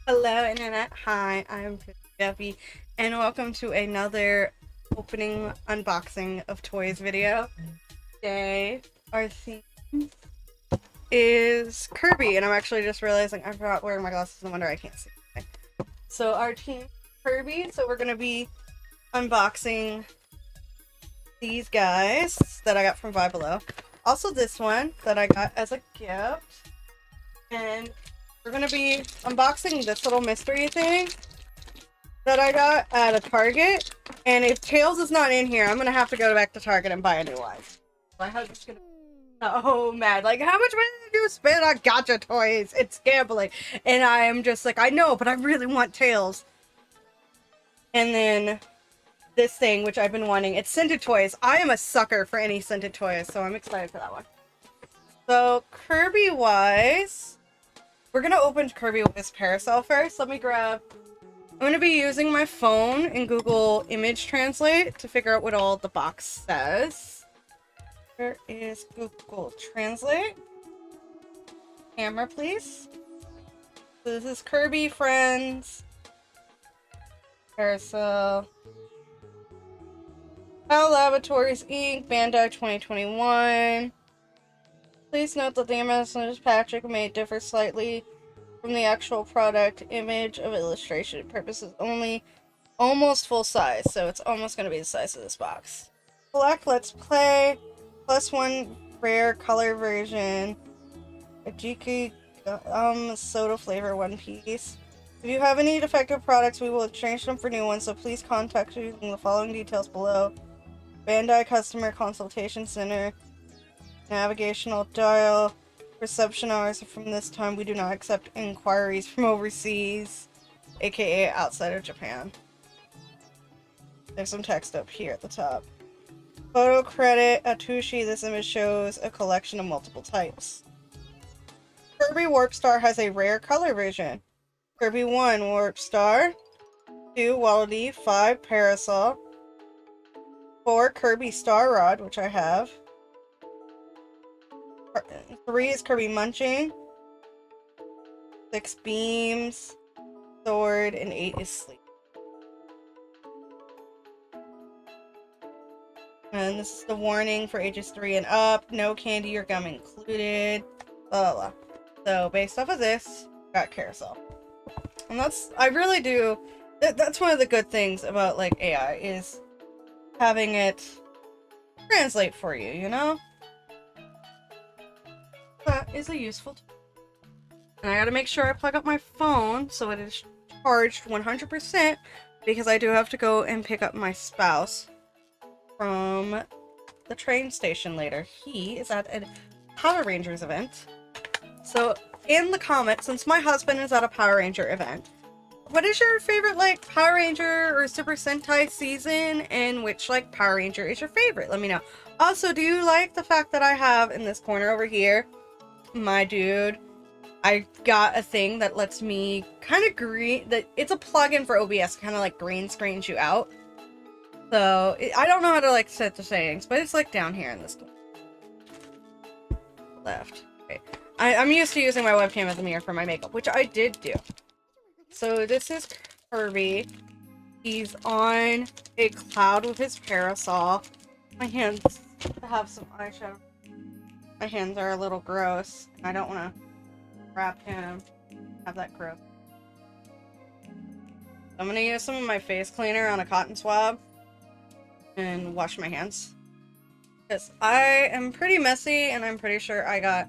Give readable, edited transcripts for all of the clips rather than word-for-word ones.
Hello, Internet. Hi, I'm KrissieDeathy, and welcome to another opening unboxing of toys video. Today, our theme is Kirby, and I'm actually just realizing I forgot wearing my glasses, no wonder I can't see anything. So, our team Kirby, so we're gonna be unboxing these guys that I got from Five Below. Also, this one that I got as a gift, and we're gonna be unboxing this little mystery thing that I got at a Target. And if Tails is not in here, I'm gonna have to go back to Target and buy a new one. My husband's gonna be so mad. Like, how much money did you spend on gotcha toys? It's gambling. And I am just like, I know, but I really want Tails. And then this thing, which I've been wanting, it's scented toys. I am a sucker for any scented toys, so I'm excited for that one. So, Kirby-wise, we're gonna open Kirby with his parasol first. Let me grab... I'm gonna be using my phone in Google Image Translate to figure out what all the box says. Where is Google Translate? Camera, please. So this is Kirby Friends. Parasol. Hell Laboratories Inc. Bandai 2021. Please note that the message Patrick may differ slightly from the actual product image of illustration purposes only. Almost full size, so it's almost going to be the size of this box. Select Let's Play, +1 rare color version, a GK soda flavor one piece. If you have any defective products, we will exchange them for new ones, so please contact us using the following details below. Bandai Customer Consultation Center, navigational dial, reception hours from this time. We do not accept inquiries from overseas, aka outside of Japan. There's some text up here at the top. Photo credit, Atushi. This image shows a collection of multiple types. Kirby Warp Star has a rare color version. Kirby 1 Warp Star, 2 Wallaby, 5 Parasol, 4 Kirby Star Rod, which I have, 3 is Kirby Munching, 6 Beams, Sword, and 8 is Sleep. And this is the warning for ages 3 and up. No candy or gum included. Blah, blah, blah. So, based off of this, got Carousel. And I really do, that's one of the good things about, like, AI, is having it translate for you, you know? That is a useful tool. And I gotta make sure I plug up my phone so it is charged 100%, because I do have to go and pick up my spouse from the train station later. He is at a Power Rangers event. So, in the comments, since my husband is at a Power Ranger event, what is your favorite, like, Power Ranger or Super Sentai season, and which, like, Power Ranger is your favorite? Let me know. Also, do you like the fact that I have, in this corner over here, my dude, I got a thing that lets me kind of it's a plugin for OBS, kind of like green screens you out. So, I don't know how to, like, set the settings, but it's, like, down here in this left. Okay. I'm used to using my webcam as a mirror for my makeup, which I did do. So, this is Kirby. He's on a cloud with his parasol. My hands have some eyeshadow. My hands are a little gross. I don't want to wrap him. Have that gross. I'm going to use some of my face cleaner on a cotton swab and wash my hands, because I am pretty messy, and I'm pretty sure I got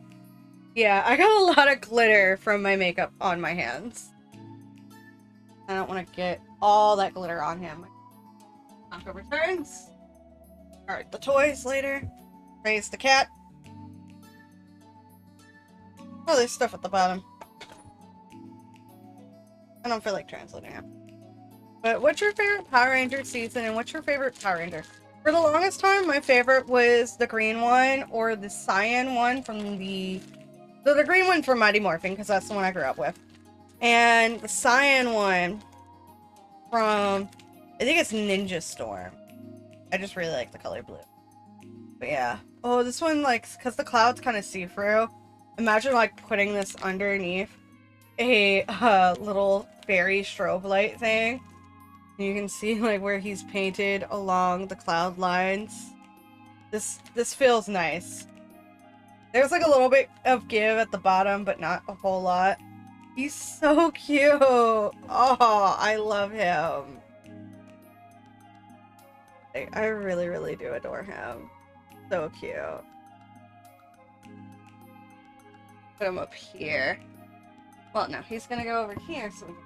a lot of glitter from my makeup on my hands. I don't want to get all that glitter on him. Taco returns. Alright, the toys later. Raise the cat. Oh, there's stuff at the bottom. I don't feel like translating it. But what's your favorite Power Ranger season, and what's your favorite Power Ranger? For the longest time, my favorite was the green one, or the cyan one from the green one from Mighty Morphin, because that's the one I grew up with. And the cyan one from, I think it's Ninja Storm. I just really like the color blue. But yeah. Oh, this one, like, because the cloud's kind of see-through. Imagine, like, putting this underneath a little fairy strobe light thing. You can see like where he's painted along the cloud lines. This feels nice. There's like a little bit of give at the bottom, but not a whole lot. He's so cute. Oh, I love him. I really, really do adore him. So cute. Put him up here. Well, no, he's gonna go over here so we can...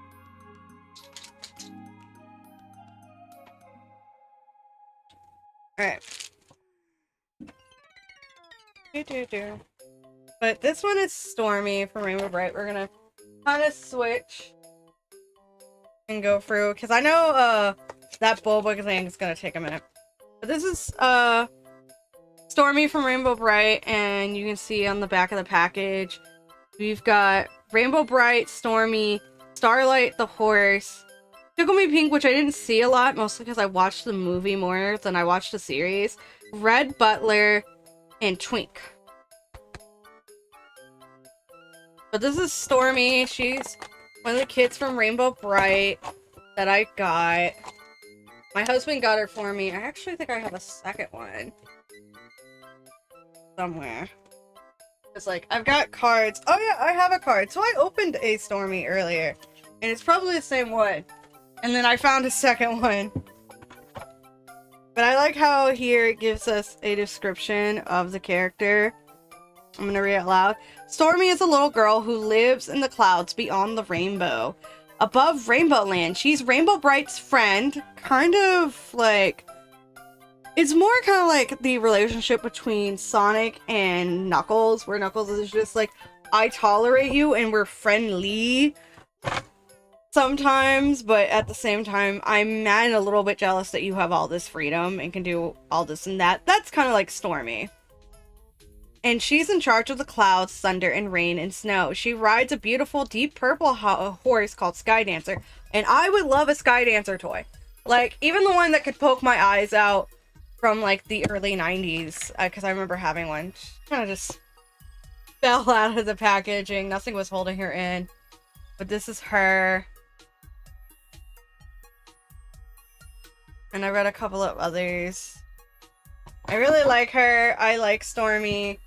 Alright. But this one is Stormy from Rainbow Bright. We're gonna kind of switch and go through, because I know that Bulbug thing is gonna take a minute. But this is Stormy from Rainbow Bright, and you can see on the back of the package we've got Rainbow Bright, Stormy, Starlight the horse, Tickle Me Pink, which I didn't see a lot, mostly because I watched the movie more than I watched the series, Red Butler, and Twink. But this is Stormy. She's one of the kids from Rainbow Bright that I got. My husband got her for me. I actually think I have a second one somewhere. It's like, I've got cards. Oh yeah, I have a card. So I opened a Stormy earlier, and it's probably the same one. And then I found a second one. But I like how here it gives us a description of the character. I'm gonna read it loud. Stormy is a little girl who lives in the clouds beyond the rainbow. Above Rainbow Land, she's Rainbow Bright's friend. Kind of like... It's more kind of like the relationship between Sonic and Knuckles, where Knuckles is just like, I tolerate you and we're friendly sometimes, but at the same time, I'm mad and a little bit jealous that you have all this freedom and can do all this and that. That's kind of like Stormy. And she's in charge of the clouds, thunder, and rain and snow. She rides a beautiful deep purple horse called Sky Dancer. And I would love a Sky Dancer toy. Like, even the one that could poke my eyes out from, like, the early 90s. Because I remember having one. She kind of just fell out of the packaging. Nothing was holding her in. But this is her. And I read a couple of others. I really like her. I like Stormy.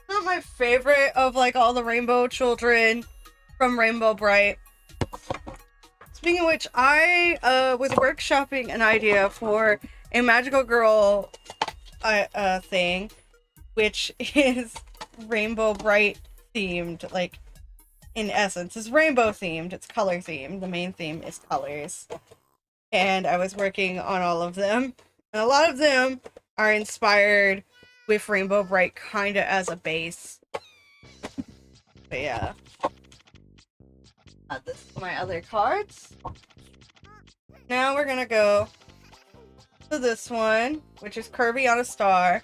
Not my favorite of like all the rainbow children from Rainbow Bright. Speaking of which, I was workshopping an idea for a magical girl thing, which is Rainbow Bright themed. Like, in essence, it's rainbow themed. It's color themed. The main theme is colors. And I was working on all of them. And a lot of them are inspired with Rainbow Bright kind of as a base. But yeah. This is my other cards. Now we're gonna go to this one, which is Kirby on a star.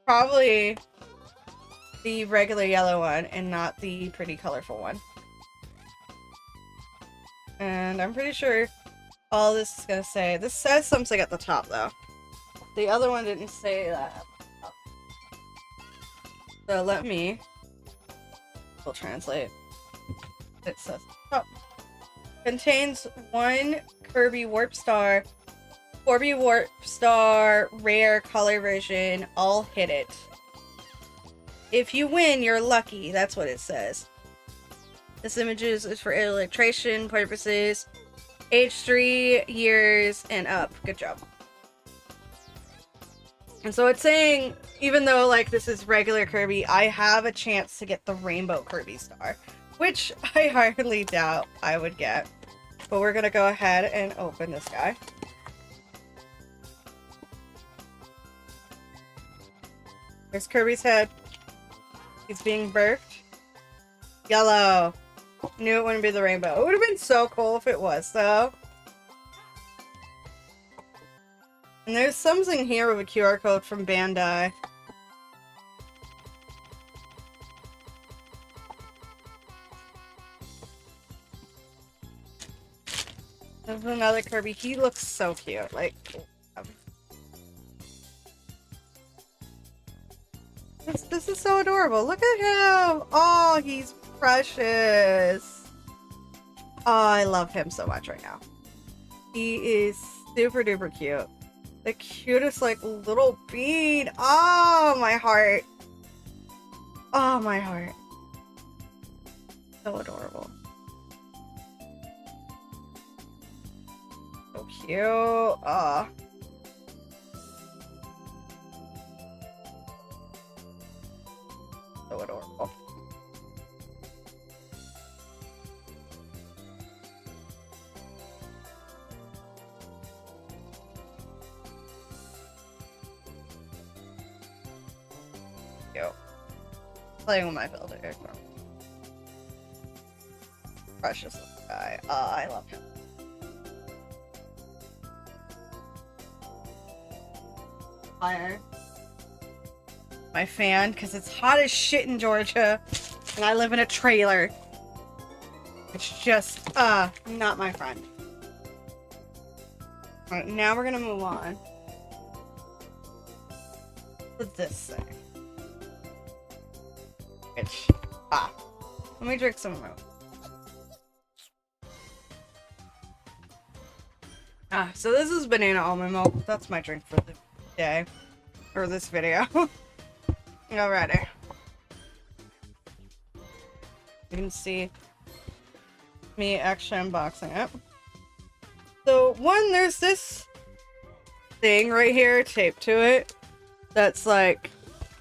Probably the regular yellow one and not the pretty colorful one. And I'm pretty sure all this is gonna say, this says something at the top though. The other one didn't say that. So let me, we'll translate. It says, oh, contains one Kirby Warp Star, Corby Warp Star, rare color version, all hit it. If you win, you're lucky. That's what it says. This image is for illustration purposes. Age 3 years and up. Good job. And so it's saying, even though like this is regular Kirby, I have a chance to get the Rainbow Kirby Star, which I hardly doubt I would get. But we're gonna go ahead and open this guy. There's Kirby's head. He's being birthed. Yellow. Knew it wouldn't be the rainbow. It would have been so cool if it was, though. And there's something here with a QR code from Bandai. There's another Kirby. He looks so cute. Like, this This is so adorable. Look at him. Oh, he's precious. Oh, I love him so much right now. He is super duper cute. The cutest, like, little bean. Oh, my heart. Oh, my heart. So adorable. So cute. Oh. So adorable. Cute. Playing with my builder. Precious little guy. Oh, I love him. Fire. My fan, because it's hot as shit in Georgia, and I live in a trailer. It's just, not my friend. Alright, now we're gonna move on to this thing. Which, let me drink some milk. So this is banana almond milk. That's my drink for the day. Or this video. Alrighty. You can see me actually unboxing it. So, one, there's this thing right here taped to it that's like,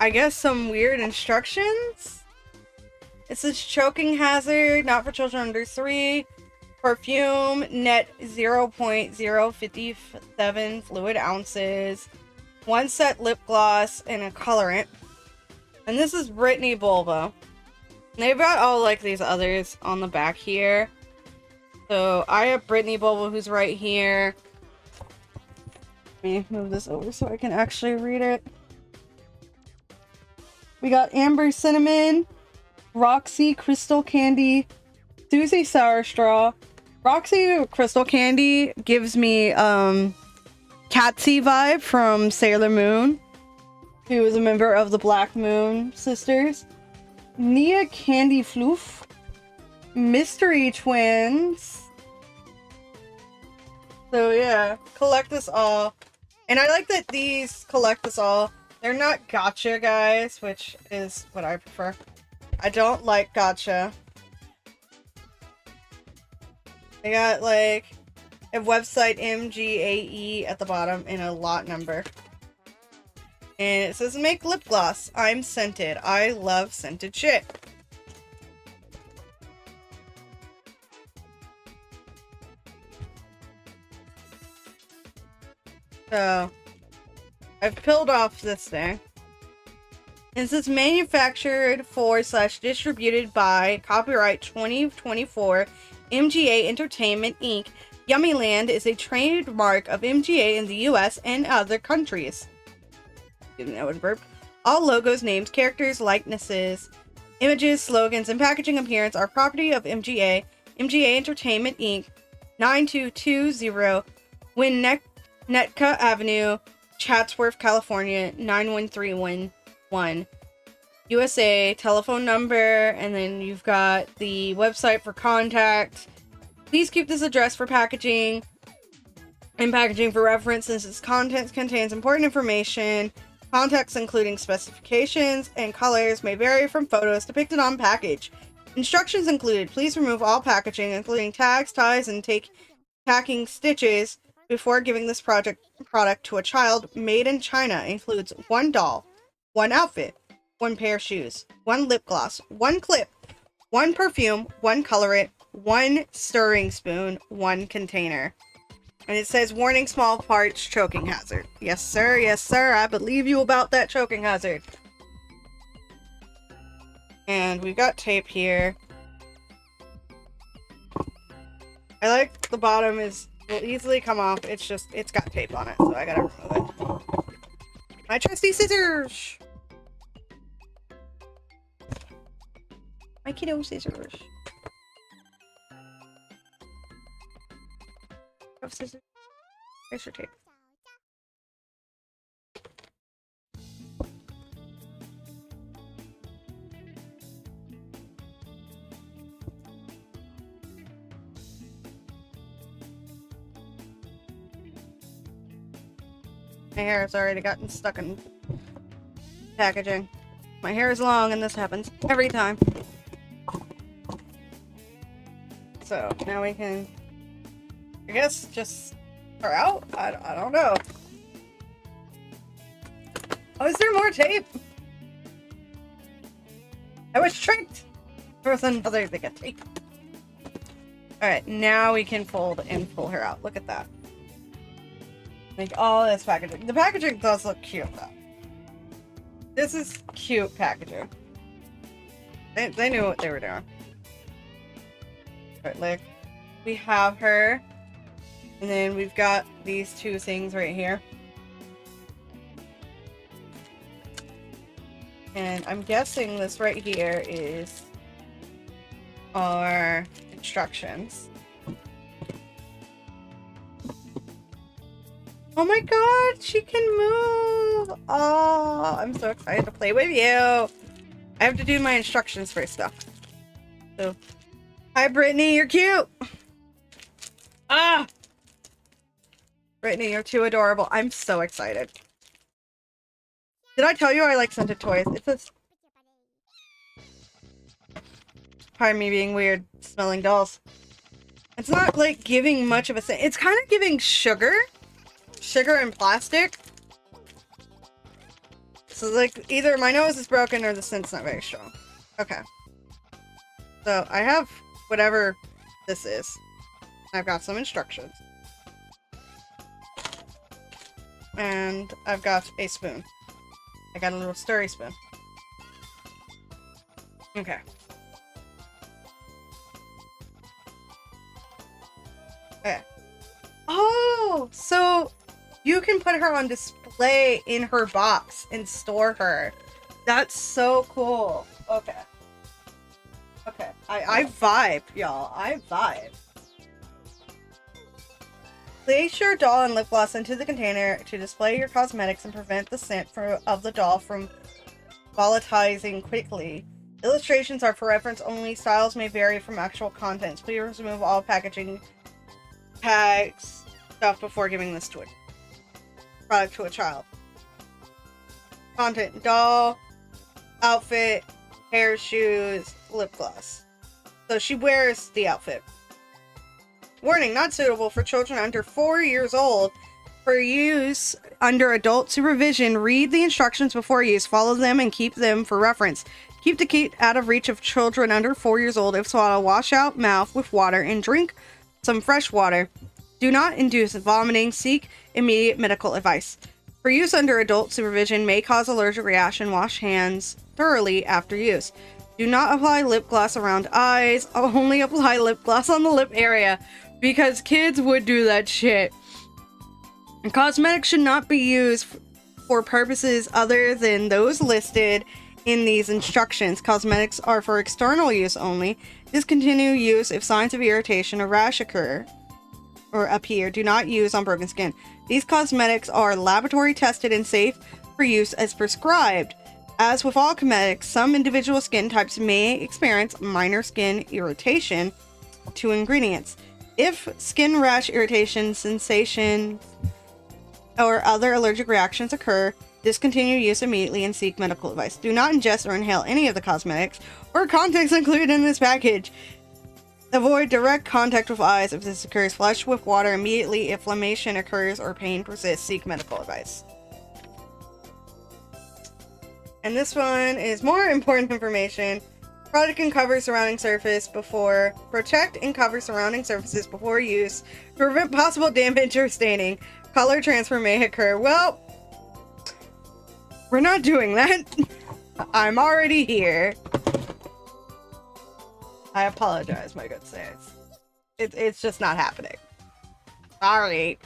I guess, some weird instructions. It says choking hazard, not for children under 3. Perfume, net 0.057 fluid ounces. 1 set lip gloss and a colorant. And this is Brittany Bulba. And they've got all like these others on the back here. So I have Brittany Bulba, who's right here. Let me move this over so I can actually read it. We got Amber Cinnamon, Roxy Crystal Candy, Susie Sour Straw. Roxy Crystal Candy gives me Cassy vibe from Sailor Moon, who is a member of the Black Moon Sisters. Nia Candy Floof, Mystery Twins. So yeah, collect this all. And I like that these collect this all. They're not gacha, guys, which is what I prefer. I don't like gacha. They got like a website MGAE at the bottom and a lot number. And it says make lip gloss. I'm scented. I love scented shit. So I've peeled off this thing. It says manufactured for / distributed by copyright 2024 MGA Entertainment Inc. Yummyland is a trademark of MGA in the US and other countries. Didn't know it burp. All logos, names, characters, likenesses, images, slogans, and packaging appearance are property of MGA. MGA Entertainment Inc. 9220 Winnetka Avenue, Chatsworth, California 91311. USA, telephone number, and then you've got the website for contact. Please keep this address for packaging and packaging for reference, since its contents contains important information. Context, including specifications and colors, may vary from photos depicted on package. Instructions included: please remove all packaging, including tags, ties, and tacking stitches before giving this product to a child. Made in China includes 1 doll, 1 outfit, 1 pair of shoes, 1 lip gloss, 1 clip, 1 perfume, 1 colorant, 1 stirring spoon, 1 container. And it says, warning, small parts, choking hazard. Yes, sir. Yes, sir. I believe you about that choking hazard. And we've got tape here. I like the bottom will easily come off. It's got tape on it, so I gotta remove it. My trusty scissors! My kiddo scissors. Have scissors. Here's your tape. My hair has already gotten stuck in packaging. My hair is long and this happens every time. So now we can, I guess, just start out? I don't know. Oh, is there more tape? I was tricked! There was another thing of tape. Alright, now we can fold and pull her out. Look at that. Like, all this packaging. The packaging does look cute, though. This is cute packaging. They knew what they were doing. Alright, look. We have her. And then we've got these two things right here. And I'm guessing this right here is our instructions. Oh my god, she can move! Oh, I'm so excited to play with you! I have to do my instructions first, though. So, hi Brittany, you're cute! Ah! Brittany, you're too adorable. I'm so excited. Did I tell you I like scented toys? It's just... Pardon me being weird, smelling dolls. It's not like giving much of a scent. It's kind of giving sugar. Sugar and plastic. So like either my nose is broken or the scent's not very strong. Okay. So I have whatever this is. I've got some instructions. And I've got a spoon. I got a little stirry spoon. Okay. Okay. Oh, so you can put her on display in her box and store her. That's so cool. Okay. Okay. I vibe, y'all. I vibe. Place your doll and lip gloss into the container to display your cosmetics and prevent the scent of the doll from volatilizing quickly. Illustrations are for reference only. Styles may vary from actual contents. Please remove all packaging tags stuff before giving this to a product to a child. Content: doll, outfit, hair, shoes, lip gloss. So she wears the outfit. Warning, not suitable for children under 4 years old. For use under adult supervision, read the instructions before use, follow them, and keep them for reference. Keep the kit out of reach of children under 4 years old. If swallow, wash out mouth with water and drink some fresh water. Do not induce vomiting. Seek immediate medical advice. For use under adult supervision may cause allergic reaction. Wash hands thoroughly after use. Do not apply lip gloss around eyes. Only apply lip gloss on the lip area because kids would do that shit. And cosmetics should not be used for purposes other than those listed in these instructions. Cosmetics are for external use only. Discontinue use if signs of irritation or rash occur or appear. Do not use on broken skin. These cosmetics are laboratory tested and safe for use as prescribed. As with all cosmetics, some individual skin types may experience minor skin irritation to ingredients. If skin rash, irritation, sensation, or other allergic reactions occur, discontinue use immediately and seek medical advice. Do not ingest or inhale any of the cosmetics or contents included in this package. Avoid direct contact with eyes if this occurs. Flush with water immediately if inflammation occurs or pain persists. Seek medical advice. And this one is more important information. Protect and cover surrounding surfaces before use. Prevent possible damage or staining. Color transfer may occur. Well, we're not doing that. I'm already here. I apologize, my good sirs. It's just not happening. Sorry.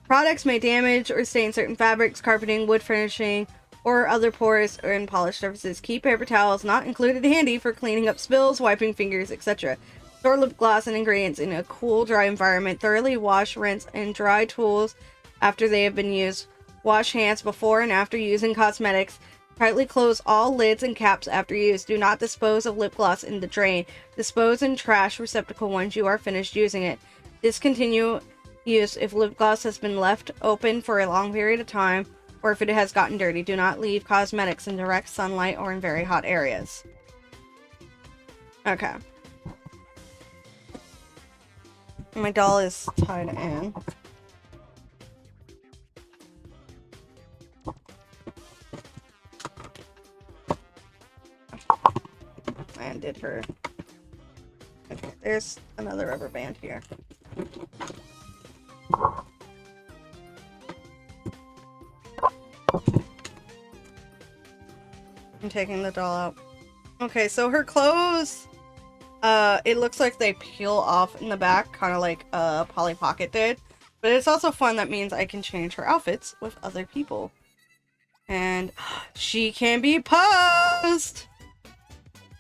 Products may damage or stain certain fabrics, carpeting, wood furnishing, or other porous or polished surfaces. Keep paper towels not included handy for cleaning up spills, wiping fingers, etc. Store lip gloss and ingredients in a cool, dry environment. Thoroughly wash, rinse, and dry tools after they have been used. Wash hands before and after using cosmetics. Tightly close all lids and caps after use. Do not dispose of lip gloss in the drain. Dispose in trash receptacle once you are finished using it. Discontinue use if lip gloss has been left open for a long period of time or if it has gotten dirty. Do not leave cosmetics in direct sunlight or in very hot areas. Okay. My doll is tied in. I undid her. Okay, there's another rubber band here. I'm taking the doll out. Okay, so her clothes, it looks like they peel off in the back, kind of like Polly Pocket did. But it's also fun. That means I can change her outfits with other people. And she can be posed!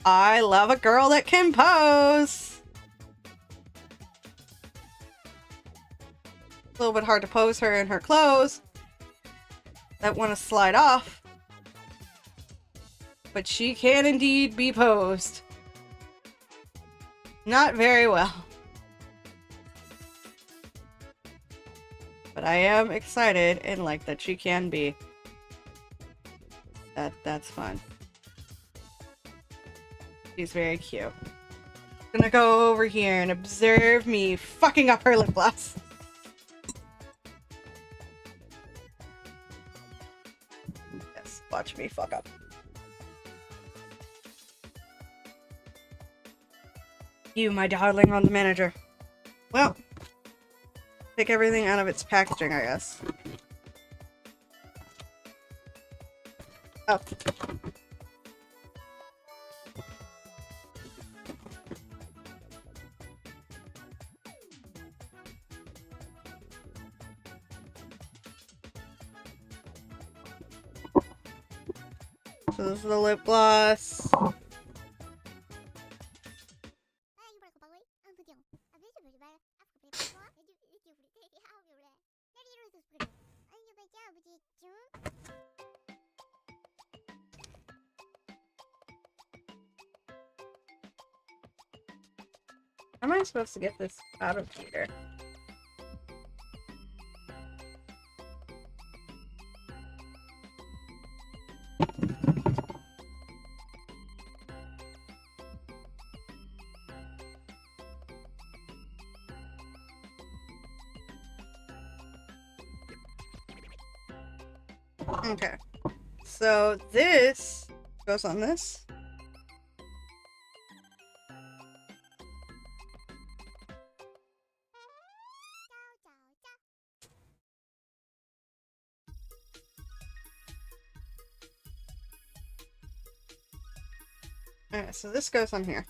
I love a girl that can pose! A little bit hard to pose her in her clothes that want to slide off. But she can indeed be posed. Not very well. But I am excited and like that she can be. That's fun. She's very cute. Gonna go over here and observe me fucking up her lip gloss. Yes, watch me fuck up. You, my darling, on the manager. Well, take everything out of its packaging, I guess. Oh. So this is the lip gloss. How am I supposed to get this out of here? Okay, so this goes on this. Alright, so this goes on here.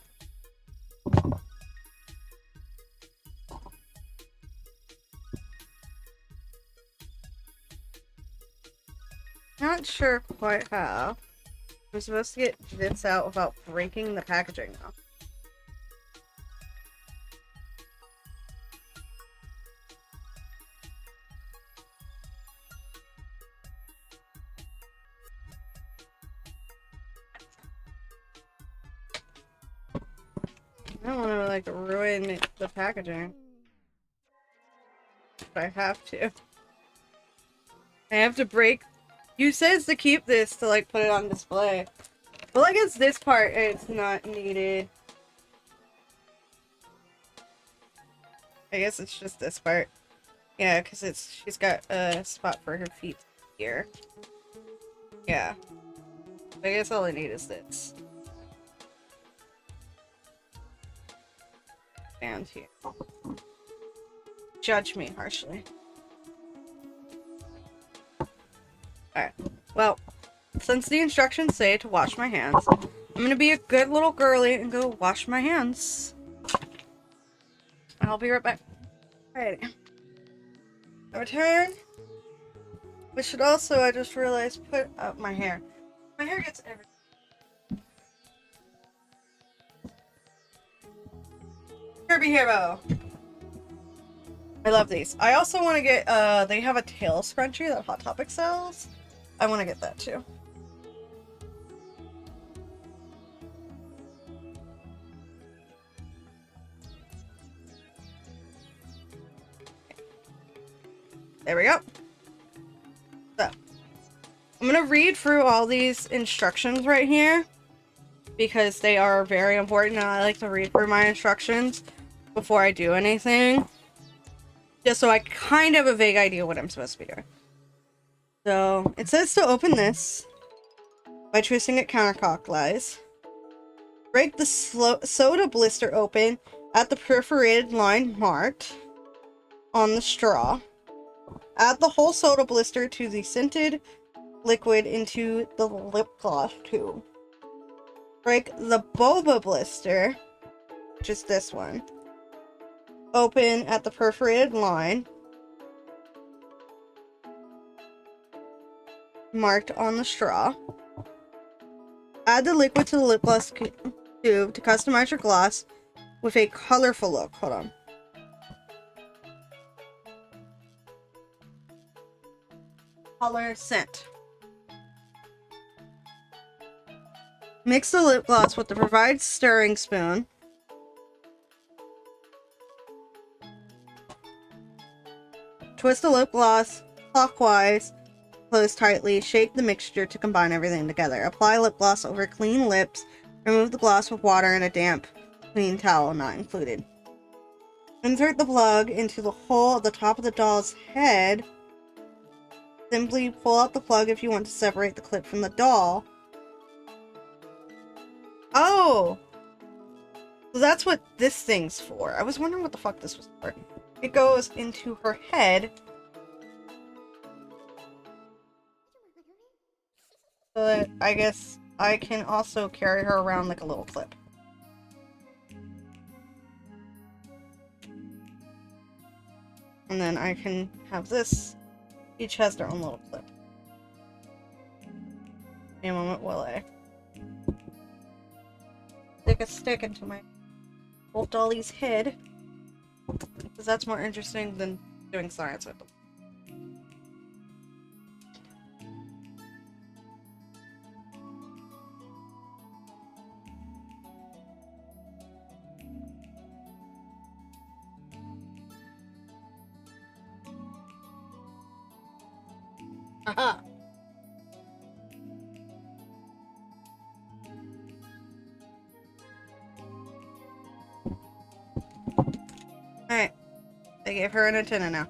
Not sure quite how. I'm supposed to get this out without breaking the packaging though. I don't want to like ruin the packaging. But I have to. I have to break. You says to keep this to like put it on display. Well, I guess this part it's not needed. I guess it's just this part. Yeah, because she's got a spot for her feet here. Yeah. I guess all I need is this. And here. Judge me harshly. Alright. Well, since the instructions say to wash my hands, I'm gonna be a good little girly and go wash my hands. I'll be right back. Alright. I return. We should also, I just realized, put up my hair. My hair gets everything. Kirby Hero. I love these. I also want to get, they have a tail scrunchie that Hot Topic sells. I want to get that too. There we go. So, I'm gonna read through all these instructions right here because they are very important and I like to read through my instructions before I do anything. Just so I kind of have a vague idea what I'm supposed to be doing. So, it says to open this by twisting it counterclockwise. Break the soda blister open at the perforated line marked on the straw. Add the whole soda blister to the scented liquid into the lip gloss tube. Break the boba blister, which is this one, open at the perforated line marked on the straw. Add the liquid to the lip gloss tube to customize your gloss with a colorful look. Hold on. Color scent. Mix the lip gloss with the provided stirring spoon. Twist the lip gloss clockwise, close tightly, shake the mixture to combine everything together. Apply lip gloss over clean lips. Remove the gloss with water and a damp, clean towel not included. Insert the plug into the hole at the top of the doll's head. Simply pull out the plug if you want to separate the clip from the doll. Oh! So that's what this thing's for. I was wondering what the fuck this was for. It goes into her head. So that I guess I can also carry her around like a little clip. And then I can have this. Each has their own little clip. In a moment will I stick a stick into my old dolly's head. Because that's more interesting than doing science with them. Haha. Alright. I gave her an antenna now.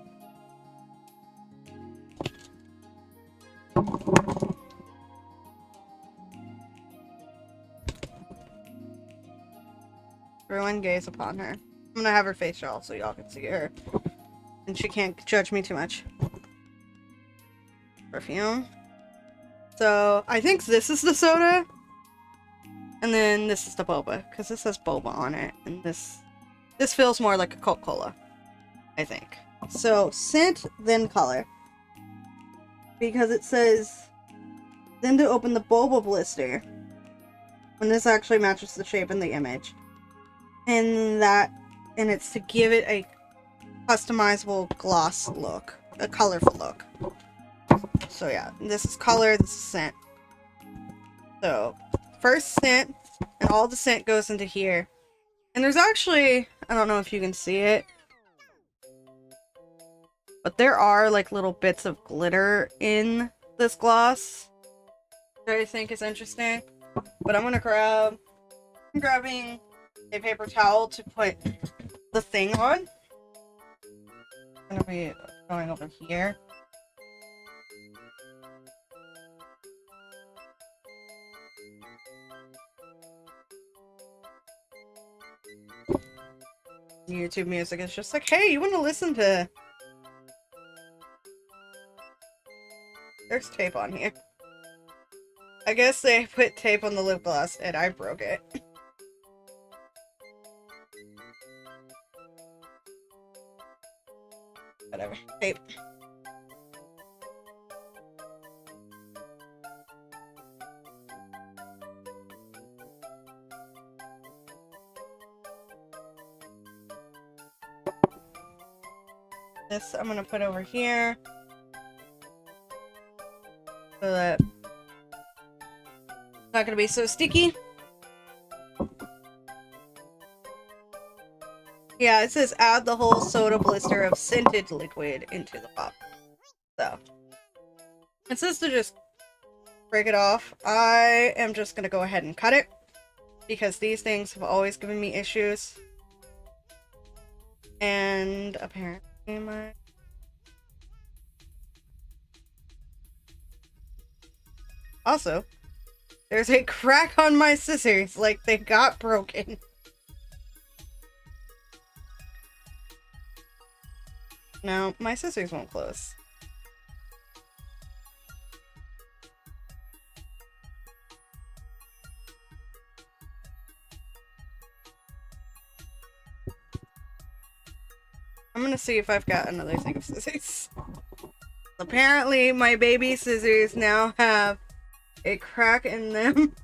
Everyone gaze upon her. I'm gonna have her face shawl so y'all can see her. And she can't judge me too much. Perfume. So, I think this is the soda. And then this is the boba. Because this has boba on it. And this feels more like a Coca-Cola. I think. So, scent, then color. Because it says, then to open the boba blister. When this actually matches the shape in the image. And it's to give it a customizable gloss look. A colorful look. So yeah, this is color, this is scent. So, first scent, and all the scent goes into here. And there's actually, I don't know if you can see it, but there are like little bits of glitter in this gloss, which I think is interesting. But I'm grabbing a paper towel to put the thing on. I'm gonna be going over here. YouTube music is just like, hey, you want to listen to... There's tape on here. I guess they put tape on the lip gloss and I broke it. Whatever. Tape. This I'm gonna put over here so that it's not gonna be so sticky. Yeah, it says add the whole soda blister of scented liquid into the pop. So, it says to just break it off. I am just gonna go ahead and cut it because these things have always given me issues. And apparently my... Also, there's a crack on my scissors, like they got broken. No, my scissors won't close. I'm gonna see if I've got another thing of scissors. Apparently, my baby scissors now have a crack in them.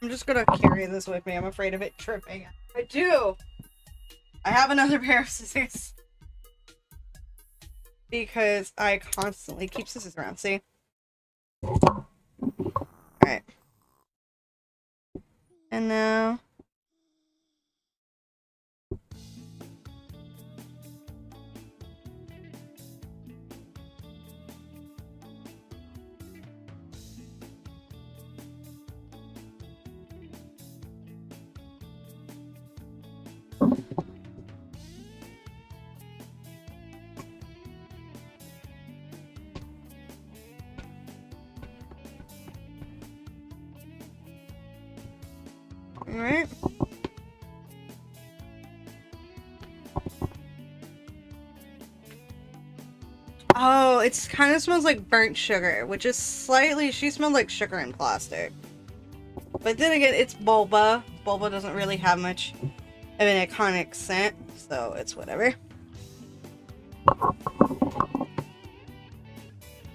I'm just gonna carry this with me. I'm afraid of it tripping. I do! I have another pair of scissors. Because I constantly keep scissors around, see? Alright. And now... Alright. Oh, it kind of smells like burnt sugar, which is slightly... She smelled like sugar and plastic. But then again, it's boba. Boba doesn't really have much of an iconic scent, so it's whatever.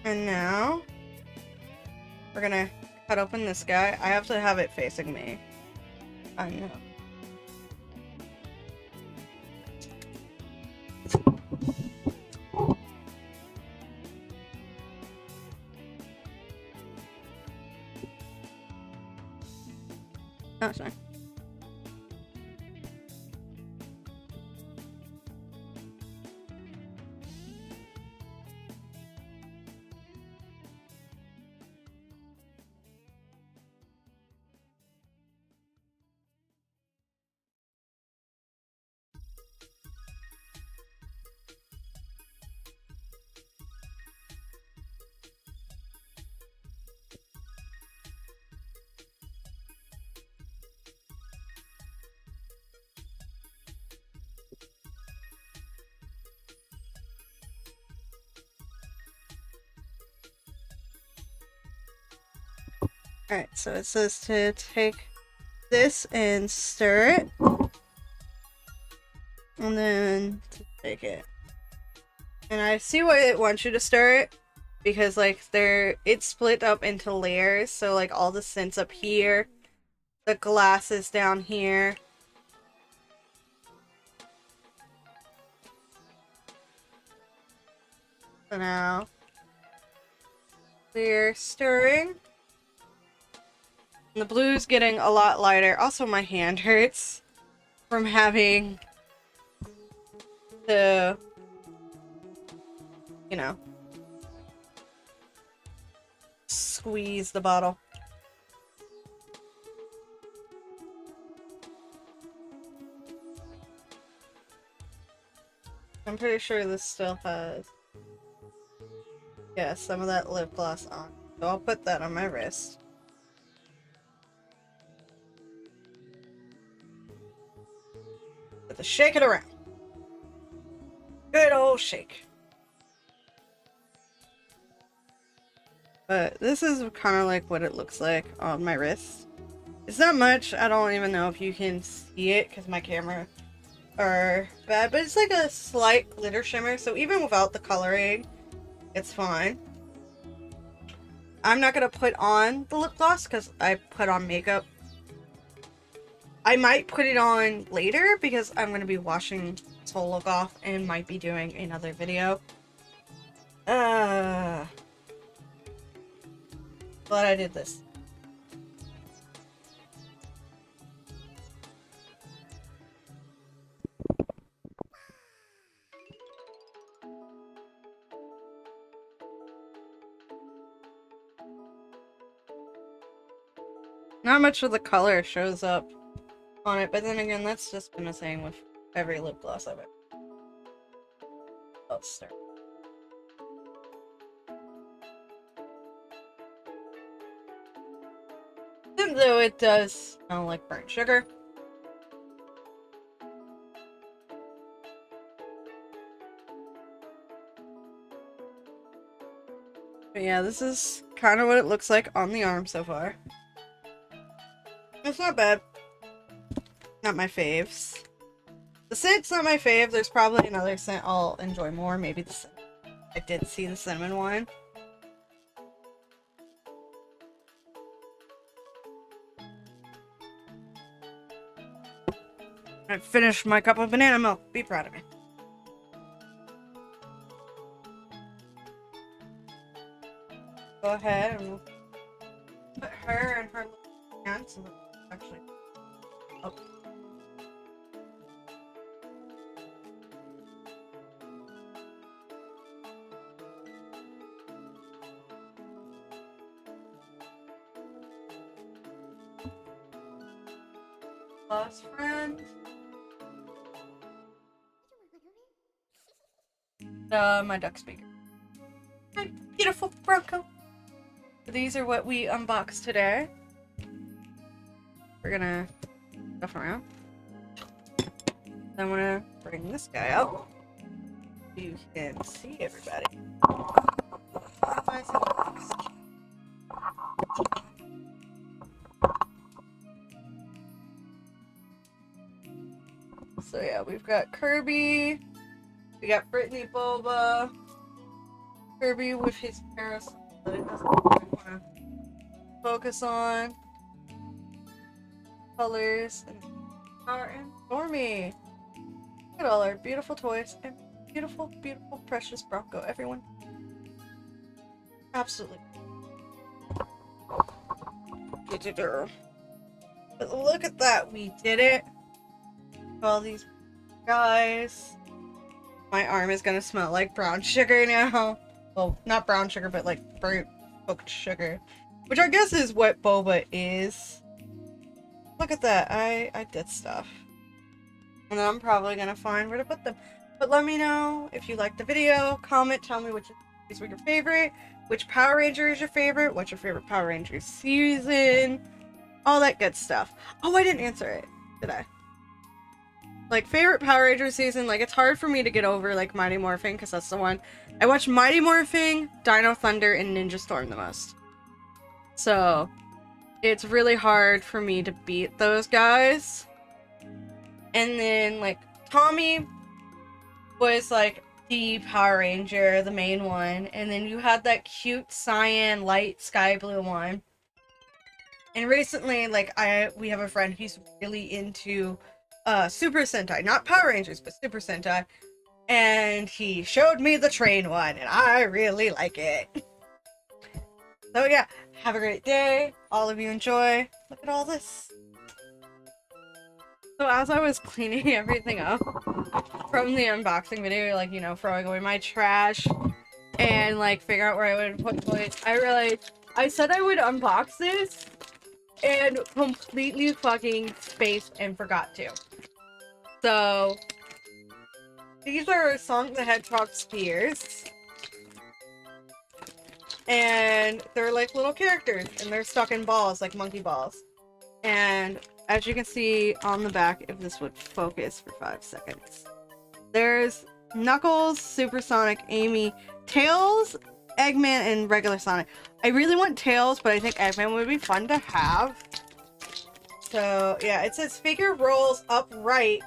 And now, we're gonna cut open this guy. I have to have it facing me. I know. Oh, sorry. Alright, so it says to take this and stir it. And then to take it. And I see why it wants you to stir it. Because, like, it's split up into layers. So, like, all the scents up here. The glass is down here. So now, we're stirring. And the blue's getting a lot lighter. Also, my hand hurts from having to, you know, squeeze the bottle. I'm pretty sure this still has, yeah, some of that lip gloss on. So I'll put that on my wrist. To shake it around. Good old shake. But this is kind of like what it looks like on my wrist. It's not much. I don't even know if you can see it because my camera are bad. But it's like a slight glitter shimmer. So even without the coloring, it's fine. I'm not going to put on the lip gloss because I put on makeup. I might put it on later because I'm going to be washing this whole look off and might be doing another video. Glad I did this. Not much of the color shows up on it, but then again, that's just been the same with every lip gloss I've ever. Let's start. Even though it does smell like burnt sugar. But yeah, this is kind of what it looks like on the arm so far. It's not bad. Not my faves. The scent's not my fave. There's probably another scent I'll enjoy more. Maybe the cinnamon. I did see the cinnamon one. I finished my cup of banana milk. Be proud of me. Go ahead and put her in her little pants and actually. Oh. Lost friend. My duck speaker. My beautiful Bronco. These are what we unboxed today. We're gonna stuff around. I'm gonna bring this guy out. You can see everybody. So yeah, we've got Kirby. We got Brittany Boba. Kirby with his parasol that it doesn't really want to focus on. Colors and power and Stormy. Look at all our beautiful toys and beautiful, beautiful, precious Bronco, everyone. Absolutely. But look at that, we did it. All these guys. My arm is gonna smell like brown sugar now. Well, not brown sugar, but like burnt cooked sugar. Which I guess is what boba is. Look at that, I did stuff. And then I'm probably gonna find where to put them. But let me know if you liked the video. Comment, tell me which of these were your favorite. Which Power Ranger is your favorite. What's your favorite Power Ranger season. All that good stuff. Oh, I didn't answer it, did I? Like, favorite Power Ranger season, like, it's hard for me to get over, like, Mighty Morphin, because that's the one. I watch Mighty Morphin, Dino Thunder, and Ninja Storm the most. So, it's really hard for me to beat those guys. And then, like, Tommy was, like, the Power Ranger, the main one. And then you had that cute cyan, light sky blue one. And recently, like, we have a friend who's really into Super Sentai. Not Power Rangers, but Super Sentai. And he showed me the train one, and I really like it. So yeah, have a great day. All of you enjoy. Look at all this. So as I was cleaning everything up from the unboxing video, like, you know, throwing away my trash and, like, figure out where I would put toys, I realized I said I would unbox this and completely fucking spaced and forgot to. So, these are Sonic the Hedgehog spears. And they're like little characters, and they're stuck in balls, like monkey balls. And as you can see on the back, if this would focus for 5 seconds, there's Knuckles, Supersonic, Amy, Tails, Eggman, and regular Sonic. I really want Tails, but I think Eggman would be fun to have. So yeah, it says figure rolls upright.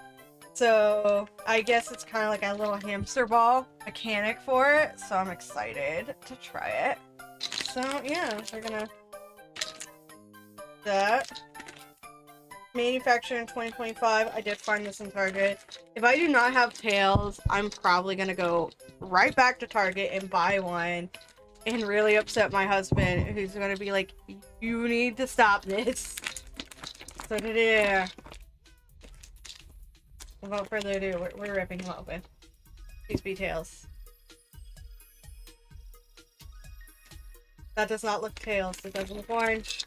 So I guess it's kind of like a little hamster ball mechanic for it. So I'm excited to try it. So yeah, we're gonna that. Manufactured in 2025. I did find this in Target. If I do not have Tails, I'm probably gonna go right back to Target and buy one and really upset my husband, who's gonna be like, you need to stop this. So yeah. Without further ado, we're ripping them open. These be Tails. That does not look Tails. It doesn't look orange.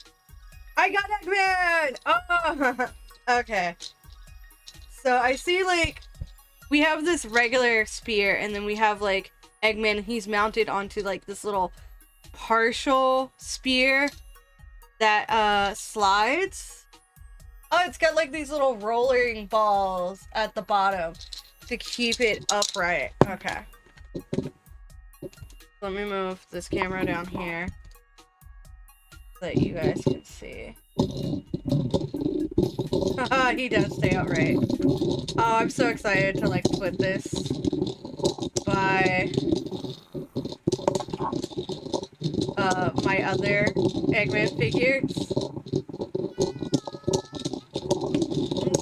I got Eggman! Oh! Okay. So I see, like, we have this regular spear, and then we have, like, Eggman. He's mounted onto, like, this little partial spear that, slides. Oh, it's got, like, these little rolling balls at the bottom to keep it upright. Okay. Let me move this camera down here so that you guys can see. He does stay upright. Oh, I'm so excited to, like, put this by my other Eggman figures.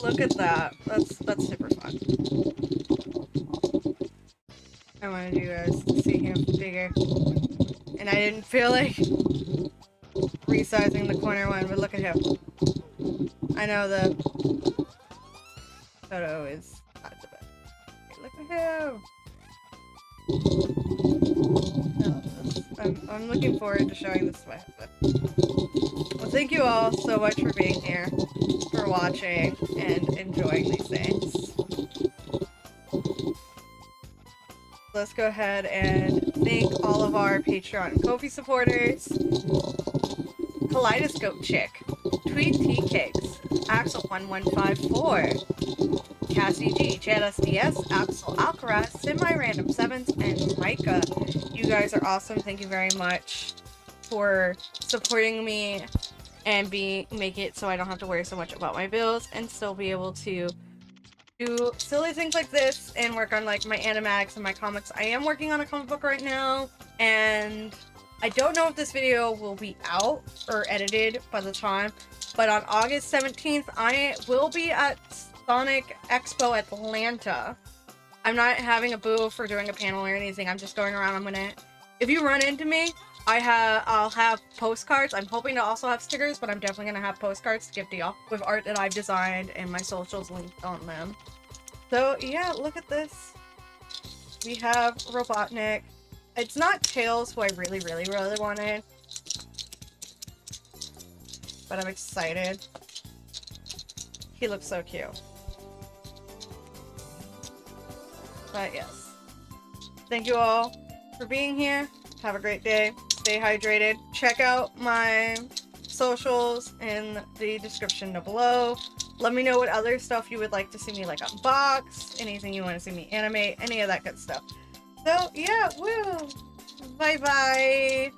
Look at that. That's super fun. I wanted you guys to see him bigger. And I didn't feel like resizing the corner one, but look at him. I know the photo is not the best. Look at him! I'm looking forward to showing this to my husband. Well, thank you all so much for being here, for watching, and enjoying these things. Let's go ahead and thank all of our Patreon and Ko-fi supporters. Kaleidoscope Chick, TwdTeacakes, Axel 1154, Cassy G, Jdsj, Axel, Alcaraz, SemiRandomSevens, and Micah. You guys are awesome. Thank you very much for supporting me and make it so I don't have to worry so much about my bills and still be able to do silly things like this and work on, like, my animatics and my comics. I am working on a comic book right now, and I don't know if this video will be out or edited by the time, but on August 17th, I will be at Sonic Expo Atlanta. I'm not having a booth for doing a panel or anything. I'm just going around. If you run into me, I'll have postcards. I'm hoping to also have stickers, but I'm definitely gonna have postcards to give to y'all with art that I've designed and my socials linked on them. So yeah, look at this. We have Robotnik. It's not Tails, who I really wanted, but I'm excited. He looks so cute. But yes, thank you all for being here. Have a great day. Stay hydrated. Check out my socials in the description down below. Let me know what other stuff you would like to see me, like, unbox, anything you want to see me animate, any of that good stuff. So yeah, woo! Bye bye!